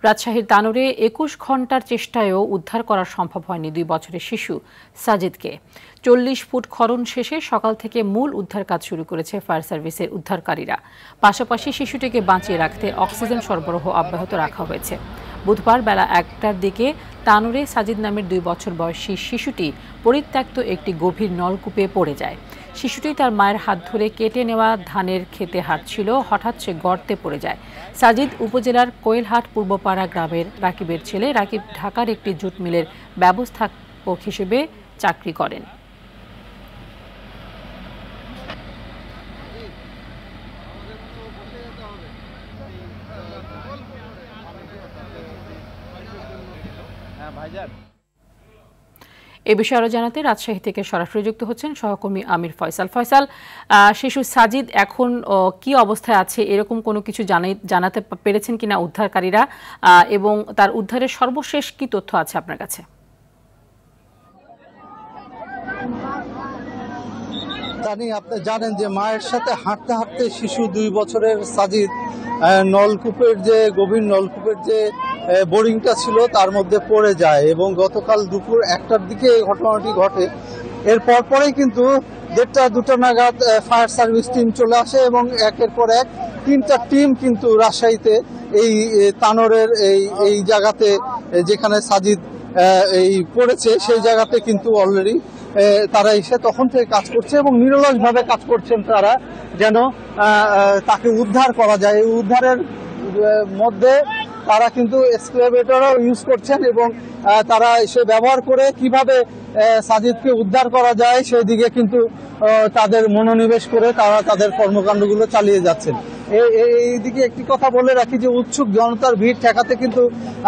রাজশাহীর তানোরে ২১ ঘণ্টার চেষ্টায়ও উদ্ধার করা সম্ভব হয়নি ২ বছরের শিশু সাজিদকে। ৪০ ফুট খনন শেষে সকাল থেকে মূল উদ্ধার কাজ শুরু করেছে ফায়ার সার্ভিসের উদ্ধারকারীরা। পাশাপাশি শিশুটিকে বাঁচিয়ে রাখতে অক্সিজেন সরবরাহ অব্যাহত রাখা হয়েছে। বুধবার বেলা ১টার দিকে তানোরে সাজিদ নামের ২ বছর বয়সী শিশুটি পরিত্যক্ত একটি গভীর নলকূপে পড়ে যায়। শিশুটি তার মায়ের হাত ধরে কেটে নেওয়া ধানের খেতে হাঁটছিল, হঠাৎ সে গর্তে পড়ে যায়। সাজিদ উপজেলার কোয়েলহাট পূর্বপাড়া গ্রামের রাকিবের ছেলে। রাকিব ঢাকার একটি জুট মিলের ব্যবস্থাপক হিসেবে চাকরি করেন। এ বিষয়ে আরো জানাতে রাজশাহী থেকে সরাসরি যুক্ত হচ্ছেন সহকর্মী আমির ফয়সাল। ফয়সাল, শিশু সাজিদ এখন কি অবস্থায় আছে, এরকম কোনো কিছু জানাতে পেরেছেন কিনা উদ্ধারকারীরা, এবং তার উদ্ধারের সর্বশেষ কি তথ্য আছে আপনার কাছে? আপনি জানেন যে মায়ের সাথে হাঁটতে হাঁটতে শিশু ২ বছরের সাজিদ নলকূপের যে গভীর নলকূপের যে বোরিংটা ছিল তার মধ্যে পড়ে যায় এবং গতকাল দুপুর ১টার দিকে এই ঘটনাটি ঘটে। এর পরেই কিন্তু ১:৩০-২টা নাগাদ ফায়ার সার্ভিস টিম চলে আসে এবং একের পর এক ৩টা টিম কিন্তু রাজশাহীতে এই তানোরের এই জায়গাতে যেখানে সাজিদ এই পড়েছে সেই জায়গাতে কিন্তু অলরেডি তারা এসে তখন থেকে কাজ করছে এবং নিরলসভাবে কাজ করছেন তারা, যেন তাকে উদ্ধার করা যায়। এই উদ্ধারের মধ্যে তারা কিন্তু এক্সকাভেটরও ইউজ করছেন এবং তারা এসে ব্যবহার করে কিভাবে সাজিদকে উদ্ধার করা যায় সেই দিকে কিন্তু তাদের মনোনিবেশ করে তারা তাদের কর্মকাণ্ডগুলো চালিয়ে যাচ্ছেন। এইদিকে একটি কথা বলে রাখি যে উৎসুক জনতার ভিড় ঠেকাতে কিন্তু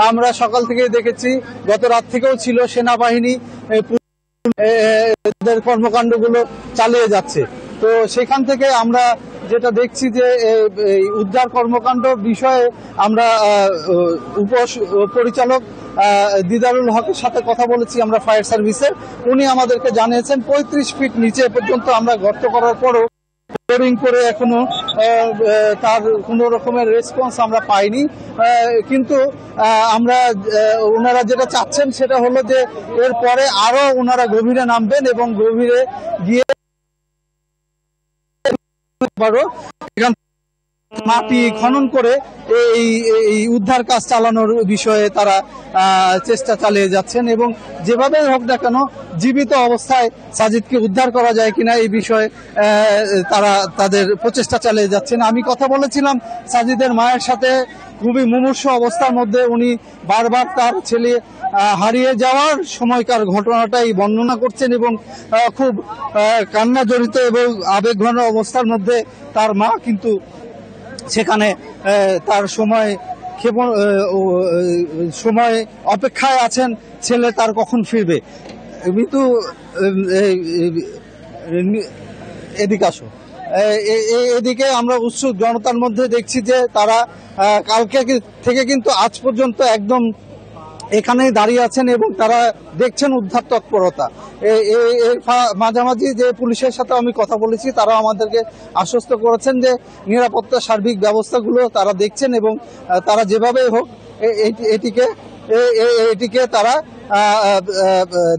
আমরা সকাল থেকে দেখেছি, গত রাত থেকেও ছিল সেনাবাহিনী এদের কর্মকাণ্ডগুলো চালিয়ে যাচ্ছে। তো সেখান থেকে আমরা যেটা দেখছি যে এই উদ্ধার কর্মকাণ্ড বিষয়ে আমরা পরিচালক দিদারুল হকের সাথে কথা বলেছি আমরা ফায়ার সার্ভিসের। উনি আমাদেরকে জানিয়েছেন ৩৫ ফিট নিচে পর্যন্ত আমরা গর্ত করার পরও বোরিং করে এখনো তার কোনো রকমের রেসপন্স আমরা পাইনি। কিন্তু আমরা ওনারা যেটা চাচ্ছেন সেটা হলো যে এরপরে আরো ওনারা গভীরে নামবেন এবং গভীরে গিয়ে মাটি খনন করে এই উদ্ধার কাজ চালানোর বিষয়ে তারা চেষ্টা চালিয়ে যাচ্ছেন এবং যেভাবে হোক না কেন জীবিত অবস্থায় সাজিদকে উদ্ধার করা যায় কিনা এই বিষয়ে তারা তাদের প্রচেষ্টা চালিয়ে যাচ্ছেন। আমি কথা বলেছিলাম সাজিদের মায়ের সাথে, খুবই মুমূর্ষু অবস্থার মধ্যে উনি বারবার তার ছেলে হারিয়ে যাওয়ার সময়কার ঘটনাটাই বর্ণনা করছেন এবং খুব কান্না জড়িত এবং আবেগঘন অবস্থার মধ্যে তার মা কিন্তু সেখানে তার সময় অপেক্ষায় আছেন ছেলে তার কখন ফিরবে। কিন্তু এদিকে আসো, এদিকে আমরা উৎসুক জনতার মধ্যে দেখছি যে তারা কালকে থেকে কিন্তু আজ পর্যন্ত একদম এখানেই দাঁড়িয়ে আছেন এবং তারা দেখছেন উদ্ধার তৎপরতা। এর মাঝামাঝি যে পুলিশের সাথে আমি কথা বলেছি তারা আমাদেরকে আশ্বস্ত করেছেন যে নিরাপত্তা সার্বিক ব্যবস্থাগুলো তারা দেখছেন এবং তারা যেভাবে হোক এটিকে তারা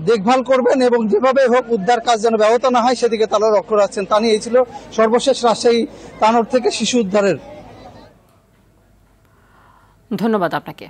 দেখভাল করবেন এবং যেভাবে হোক উদ্ধার কাজ যেন ব্যাহত না হয় সেদিকে তারা লক্ষ্য রাখছেন। তা নিয়ে এই ছিল সর্বশেষ রাজশাহী তানোর থেকে শিশু উদ্ধারের। ধন্যবাদ আপনাকে।